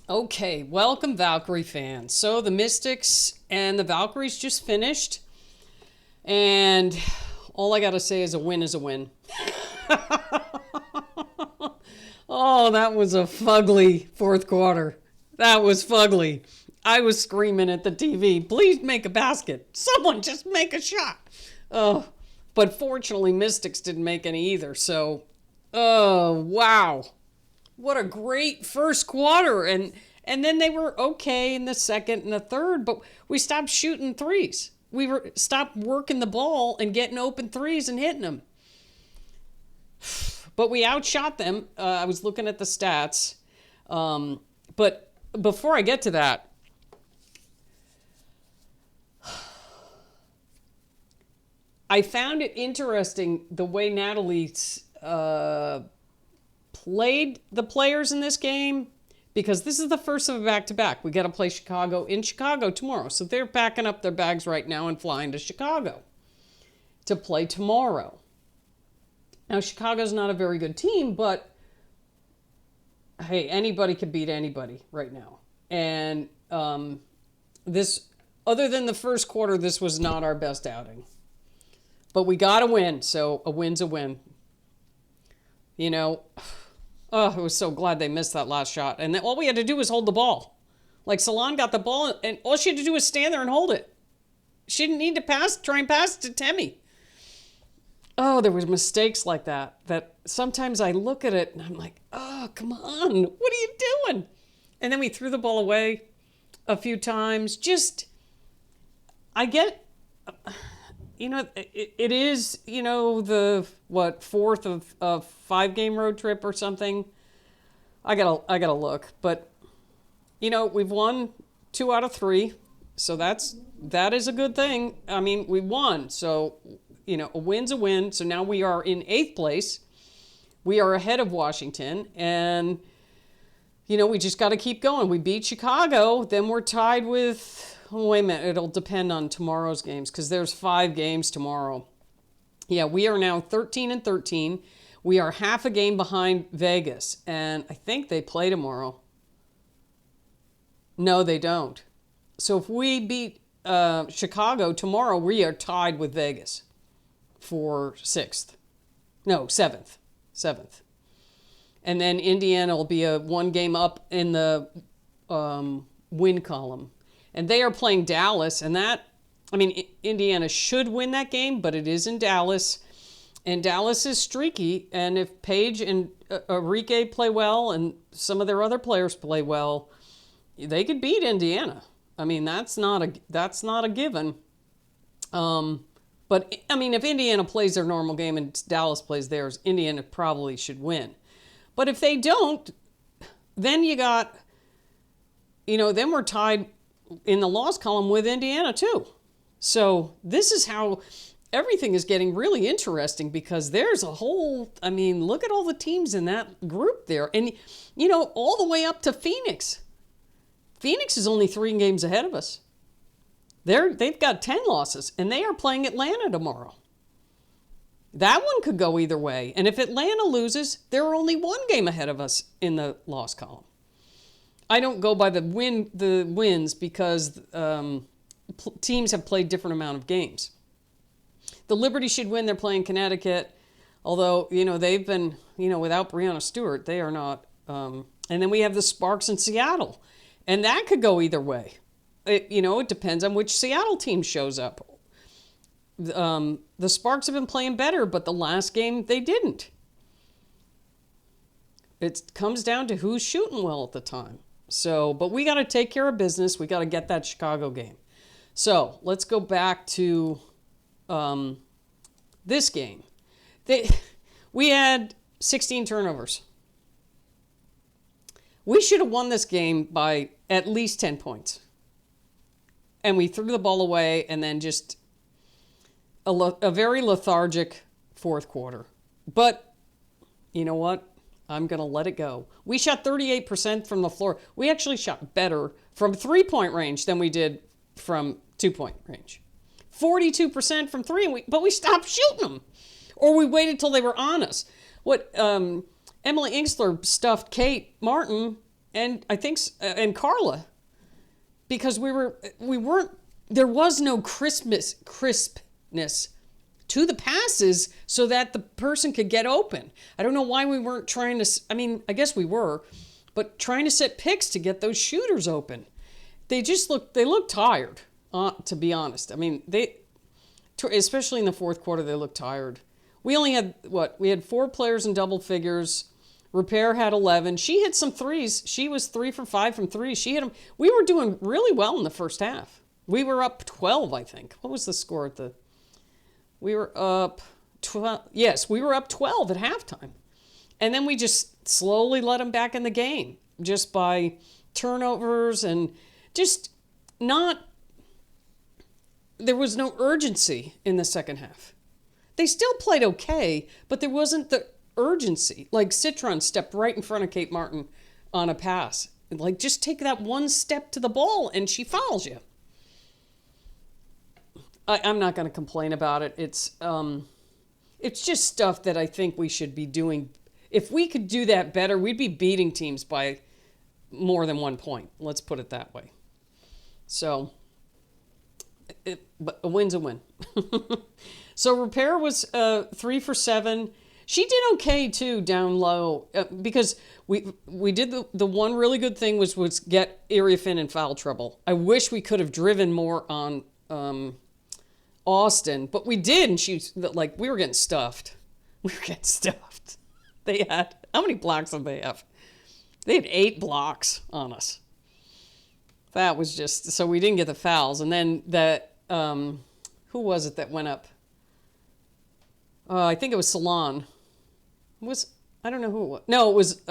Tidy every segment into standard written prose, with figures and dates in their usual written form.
Okay, welcome, Valkyrie fans. So the Mystics and the Valkyries just finished, and all I gotta say is a win is a win. Oh, that was a fugly fourth quarter. That was fugly. I was screaming at the TV, please make a basket. Someone just make a shot. Oh, but fortunately, Mystics didn't make any either. So, oh, wow. What a great first quarter. And then they were okay in the second and the third, but we stopped shooting threes. We stopped working the ball and getting open threes and hitting them. But we outshot them. I was looking at the stats. But before I get to that, I found it interesting the way Natalie played the players in this game, because this is the first of a back-to-back. We got to play Chicago in Chicago tomorrow. So they're packing up their bags right now and flying to Chicago to play tomorrow. Now, Chicago's not a very good team, but hey, anybody could beat anybody right now. And this, other than the first quarter, this was not our best outing. But we got to win, so a win's a win. You know, oh, I was so glad they missed that last shot. And then all we had to do was hold the ball. Like, Salon got the ball, and all she had to do was stand there and hold it. She didn't need to try and pass it to Temi. Oh, there was mistakes like that sometimes I look at it and I'm like, oh, come on, what are you doing? And then we threw the ball away a few times. I get, it is, the, fourth of a 5-game road trip or something. I gotta look. But, we've won 2 out of 3. So that is a good thing. I mean, we won. So, a win's a win. So now we are in 8th place. We are ahead of Washington. And, we just got to keep going. We beat Chicago. Then we're tied with, wait a minute, it'll depend on tomorrow's games because there's 5 games tomorrow. Yeah, we are now 13-13. We are half a game behind Vegas. And I think they play tomorrow. No, they don't. So if we beat Chicago tomorrow, we are tied with Vegas for 6th. No, 7th. 7th. And then Indiana will be a 1 game up in the win column. And they are playing Dallas. And Indiana should win that game, but it is in Dallas. And Dallas is streaky. And if Paige and EEK play well and some of their other players play well, they could beat Indiana. I mean, that's not a given. But, if Indiana plays their normal game and Dallas plays theirs, Indiana probably should win. But if they don't, then then we're tied in the loss column with Indiana too. So this is how everything is getting really interesting because there's a whole, look at all the teams in that group there. And, all the way up to Phoenix. Phoenix is only 3 games ahead of us. They've got 10 losses, and they are playing Atlanta tomorrow. That one could go either way. And if Atlanta loses, they're only 1 game ahead of us in the loss column. I don't go by the wins because teams have played different amount of games. The Liberty should win. They're playing Connecticut. Although, they've been, without Breanna Stewart, they are not. And then we have the Sparks in Seattle. And that could go either way. It depends on which Seattle team shows up. The Sparks have been playing better, but the last game they didn't. It comes down to who's shooting well at the time. So, but we got to take care of business. We got to get that Chicago game. So let's go back to this game. We had 16 turnovers. We should have won this game by at least 10 points. And we threw the ball away and then just a very lethargic fourth quarter. But you know what? I'm going to let it go. We shot 38% from the floor. We actually shot better from 3-point range than we did from 2-point range. 42% from 3, but we stopped shooting them. Or we waited till they were on us. What Emily Ingsler stuffed Kate Martin and I think and Carla, because we weren't, there was no crispness to the passes so that the person could get open. I don't know why we weren't trying to, I mean, I guess we were, but trying to set picks to get those shooters open. They looked tired, to be honest. I mean, especially in the fourth quarter, they looked tired. We only had, we had 4 players in double figures. Repair had 11. She hit some threes. She was 3 for 5 from 3. She hit them. We were doing really well in the first half. We were up 12, I think. What was the score at the... We were up 12. Yes, we were up 12 at halftime. And then we just slowly let them back in the game just by turnovers and just not... There was no urgency in the second half. They still played okay, but there wasn't the urgency. Like Citron stepped right in front of Kate Martin on a pass. Like, just take that one step to the ball and she fouls you. I'm not going to complain about it. It's just stuff that I think we should be doing. If we could do that better, we'd be beating teams by more than 1 point. Let's put it that way. So, but a win's a win. So Repair was 3 for 7. She did okay too down low because we did the one really good thing was get Iriafin in foul trouble. I wish we could have driven more on Austin, but we did, and we were getting stuffed. We were getting stuffed. They had, how many blocks did they have? They had 8 blocks on us. That was just, so we didn't get the fouls. And then who was it that went up? I think it was Salon. I don't know who it was. No, it was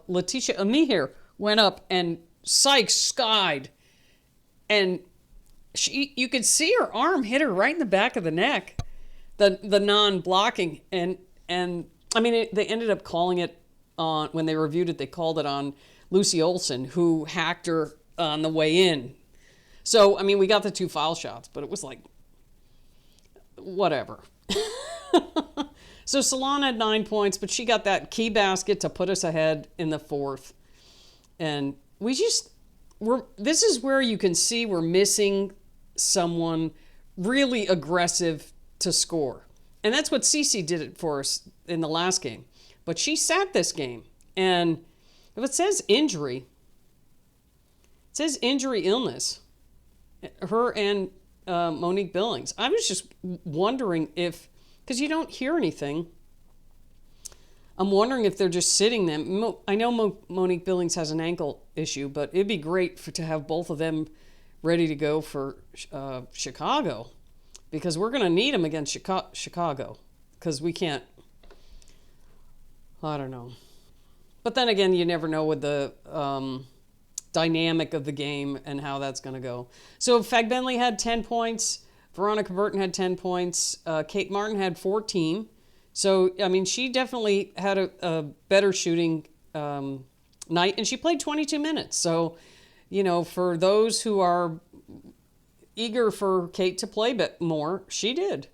Letitia Amihir went up and Sykes skied. And you could see her arm hit her right in the back of the neck, the non-blocking. And I mean, they ended up calling it on, when they reviewed it, they called it on Lucy Olson, who hacked her on the way in. So, I mean, we got the 2 foul shots, but it was like, whatever. So Salon had 9 points, but she got that key basket to put us ahead in the fourth. And this is where you can see we're missing someone really aggressive to score. And that's what Cece did it for us in the last game. But she sat this game. And if it says injury, it says injury illness. Her and Monique Billings. I was just wondering if, because you don't hear anything, I'm wondering if they're just sitting them. I know Monique Billings has an ankle issue, but it'd be great to have both of them ready to go for Chicago, because we're going to need them against Chicago, because we can't, I don't know. But then again, you never know with the dynamic of the game and how that's going to go. So Fagbenley had 10 points. Veronica Burton had 10 points. Kate Martin had 14. So, I mean, she definitely had a better shooting night, and she played 22 minutes. So, you know, for those who are eager for Kate to play a bit more, she did.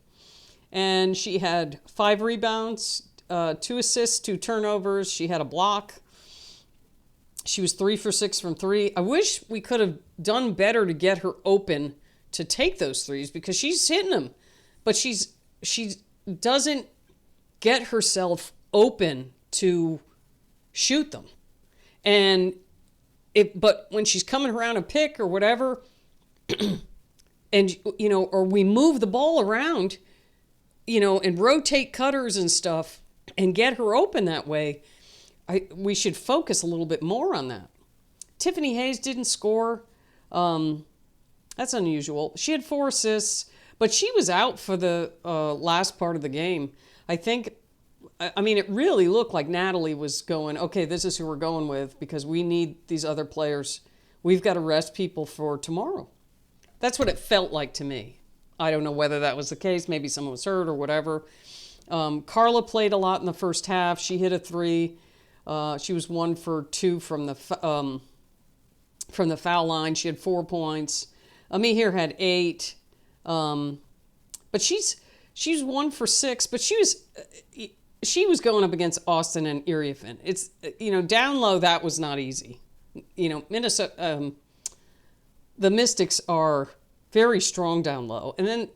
And she had 5 rebounds, 2 assists, 2 turnovers. She had a block. She was 3 for 6 from 3. I wish we could have done better to get her open to take those threes, because she's hitting them, but she doesn't get herself open to shoot them. But when she's coming around a pick or whatever, and, you know, or we move the ball around, you know, and rotate cutters and stuff and get her open that way, we should focus a little bit more on that. Tiffany Hayes didn't score. That's unusual. She had 4 assists, but she was out for the last part of the game. I mean, it really looked like Natalie was going, okay, this is who we're going with, because we need these other players. We've got to rest people for tomorrow. That's what it felt like to me. I don't know whether that was the case. Maybe someone was hurt or whatever. Carla played a lot in the first half. She hit a 3. She was 1 for 2 from the foul line. She had 4 points. Amihir had 8. But she's 1 for 6. But she was going up against Austin and Iriafin. It's, you know, down low, that was not easy. Minnesota, the Mystics are very strong down low. And then,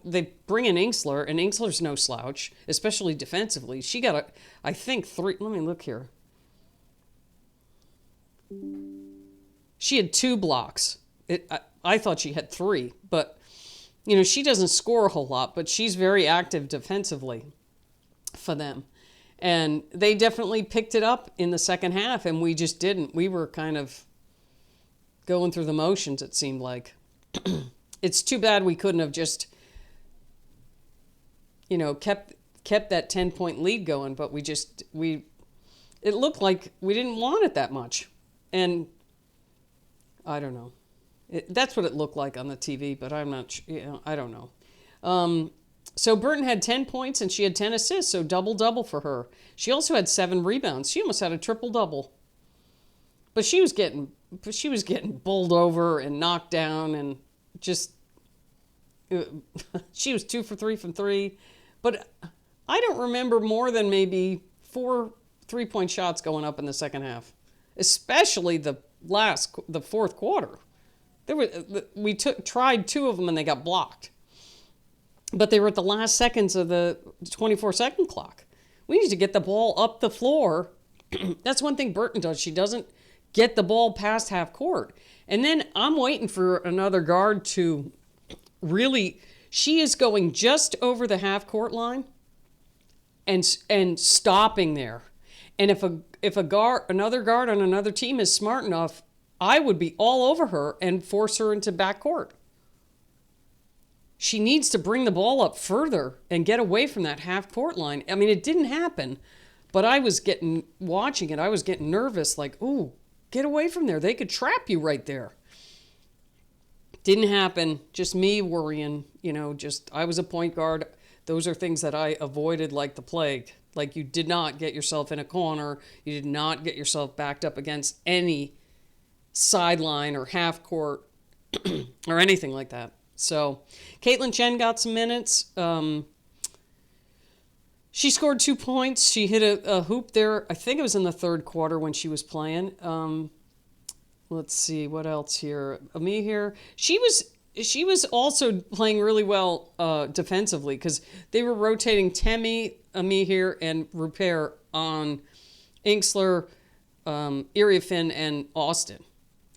they bring in Inksler, and Inksler's no slouch, especially defensively. She got, I think, 3. Let me look here. She had 2 blocks. I thought she had 3, but, she doesn't score a whole lot, but she's very active defensively for them. And they definitely picked it up in the second half, and we just didn't. We were kind of going through the motions, it seemed like. It's too bad we couldn't have just, kept that 10-point lead going, but it looked like we didn't want it that much. And I don't know. That's what it looked like on the TV, but I'm not, I don't know. So Burton had 10 points and she had 10 assists, so double-double for her. She also had 7 rebounds. She almost had a triple-double. But she was getting bowled over and knocked down and just, she was 2 for 3 from 3. But I don't remember more than maybe 4 3-point shots going up in the second half, especially the fourth quarter. We tried 2 of them and they got blocked. But they were at the last seconds of the 24-second clock. We need to get the ball up the floor. That's one thing Burton does. She doesn't get the ball past half court. And then I'm waiting for another guard to really, she is going just over the half court line and stopping there. And if another guard on another team is smart enough, I would be all over her and force her into backcourt. She needs to bring the ball up further and get away from that half-court line. I mean, it didn't happen, but watching it, I was getting nervous, like, ooh, get away from there. They could trap you right there. Didn't happen. Just me worrying, I was a point guard. Those are things that I avoided like the plague. Like, you did not get yourself in a corner. You did not get yourself backed up against any sideline or half-court or anything like that. So, Caitlin Chen got some minutes. She scored 2 points. She hit a hoop there. I think it was in the third quarter when she was playing. Let's see, what else here? Ami here. She was also playing really well defensively because they were rotating Temi, Ami here, and Rupert on Inksler, Iriafin, and Austin.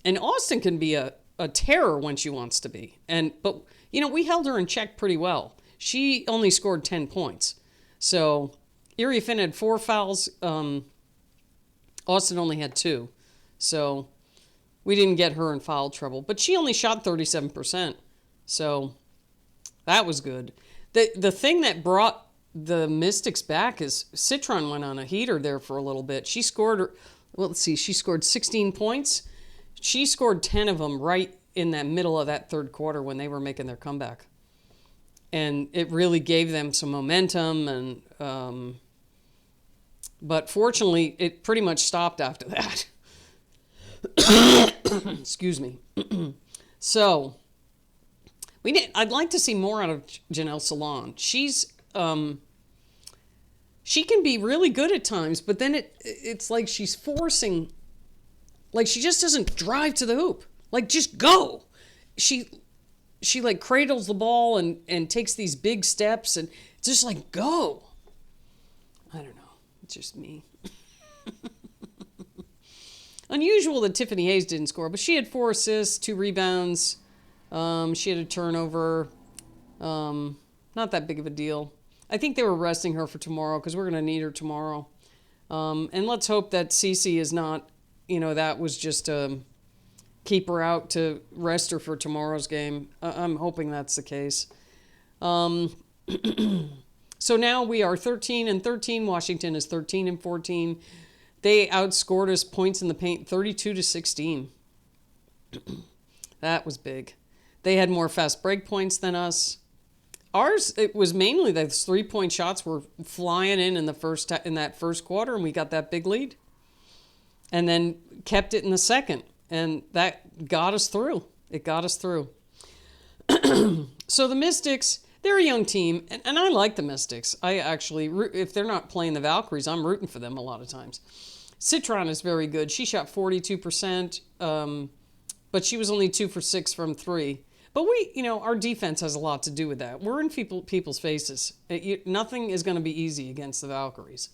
And Austin can be a terror when she wants to be. But we held her in check pretty well. She only scored 10 points. So Iriafin had 4 fouls. Austin only had 2. So we didn't get her in foul trouble. But she only shot 37%. So that was good. The thing that brought the Mystics back is Citron went on a heater there for a little bit. She scored 16 points. She scored 10 of them right in that middle of that third quarter when they were making their comeback. And it really gave them some momentum. And but fortunately, it pretty much stopped after that. Excuse me. So, I'd like to see more out of Janelle Salon. She can be really good at times, but then it's like she's forcing. Like, she just doesn't drive to the hoop. Like, just go. She like cradles the ball and takes these big steps and just like, go. I don't know. It's just me. Unusual that Tiffany Hayes didn't score, but she had 4 assists, 2 rebounds. She had a turnover. Not that big of a deal. I think they were resting her for tomorrow because we're going to need her tomorrow. And let's hope that Cece is not, that was just keep her out to rest her for tomorrow's game. I'm hoping that's the case. So now we are 13-13. Washington is 13-14. They outscored us points in the paint 32-16. That was big. They had more fast break points than us. Ours, it was mainly those 3-point shots were flying in that first quarter, and we got that big lead. And then kept it in the second, and that got us through. It got us through. So the Mystics, they're a young team, and I like the Mystics. I actually, if they're not playing the Valkyries, I'm rooting for them a lot of times. Citron is very good. She shot 42%, but she was only 2 for 6 from 3. But our defense has a lot to do with that. We're in people's faces. Nothing is going to be easy against the Valkyries.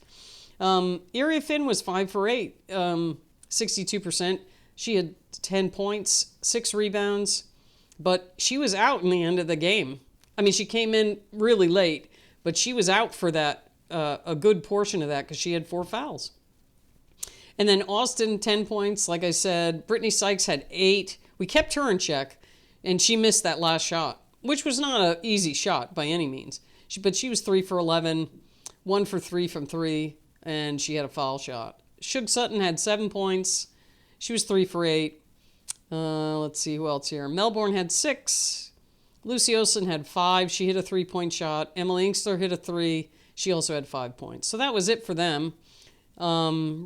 Iria Finn was 5 for 8, 62%. She had 10 points, 6 rebounds, but she was out in the end of the game. I mean, she came in really late, but she was out for that, a good portion of that because she had 4 fouls. And then Austin, 10 points, like I said. Brittany Sykes had 8. We kept her in check, and she missed that last shot, which was not an easy shot by any means. But she was 3 for 11, 1 for 3 from 3, and she had a foul shot. Shug Sutton had 7 points. She was 3 for 8. Let's see who else here. Melbourne had 6. Lucy Olsen had 5. She hit a 3-point shot. Emily Inkster hit a 3. She also had 5 points. So that was it for them.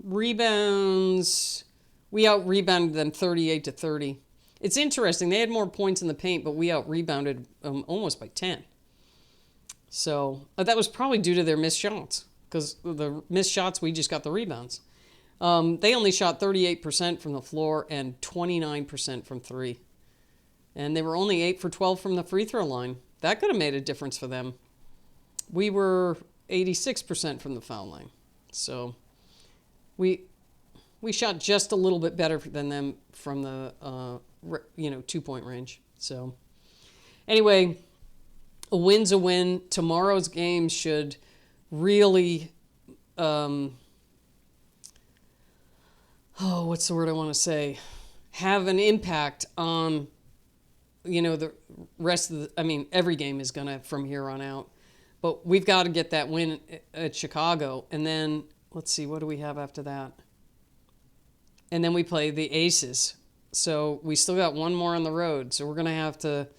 Rebounds, we out-rebounded them 38-30. It's interesting. They had more points in the paint, but we out-rebounded almost by 10. So that was probably due to their missed shots, because the missed shots, we just got the rebounds. They only shot 38% from the floor and 29% from 3. And they were only 8 for 12 from the free throw line. That could have made a difference for them. We were 86% from the foul line. So we shot just a little bit better than them from the 2-point range. So anyway, a win's a win. Tomorrow's game should really what's the word I want to say? Have an impact on the rest of every game is going to from here on out. But we've got to get that win at Chicago. And then, let's see, what do we have after that? And then we play the Aces. So we still got one more on the road. So we're going to have to,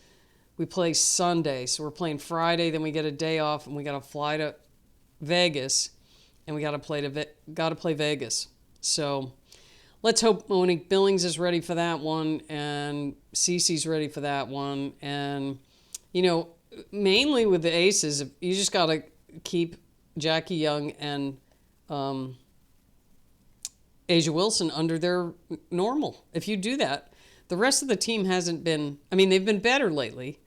we play Sunday. So we're playing Friday, then we get a day off, and we got to fly to Vegas. And we got to play Vegas. So let's hope Monique Billings is ready for that one, and Cece's ready for that one. And, mainly with the Aces, you just got to keep Jackie Young and Asia Wilson under their normal. If you do that, the rest of the team hasn't been, they've been better lately,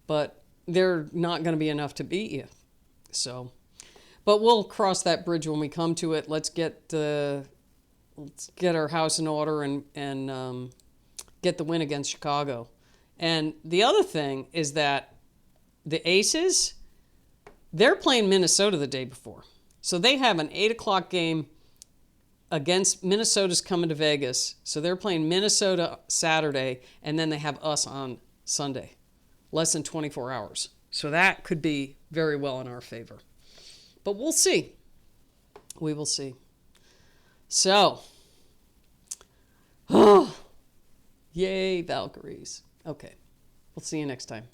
but they're not going to be enough to beat you. So, but we'll cross that bridge when we come to it. Let's get our house in order and get the win against Chicago. And the other thing is that the Aces, they're playing Minnesota the day before. So they have an 8 o'clock game against Minnesota's coming to Vegas. So they're playing Minnesota Saturday, and then they have us on Sunday. Less than 24 hours. So that could be very well in our favor. But we'll see. We will see. So, yay, Valkyries. Okay, we'll see you next time.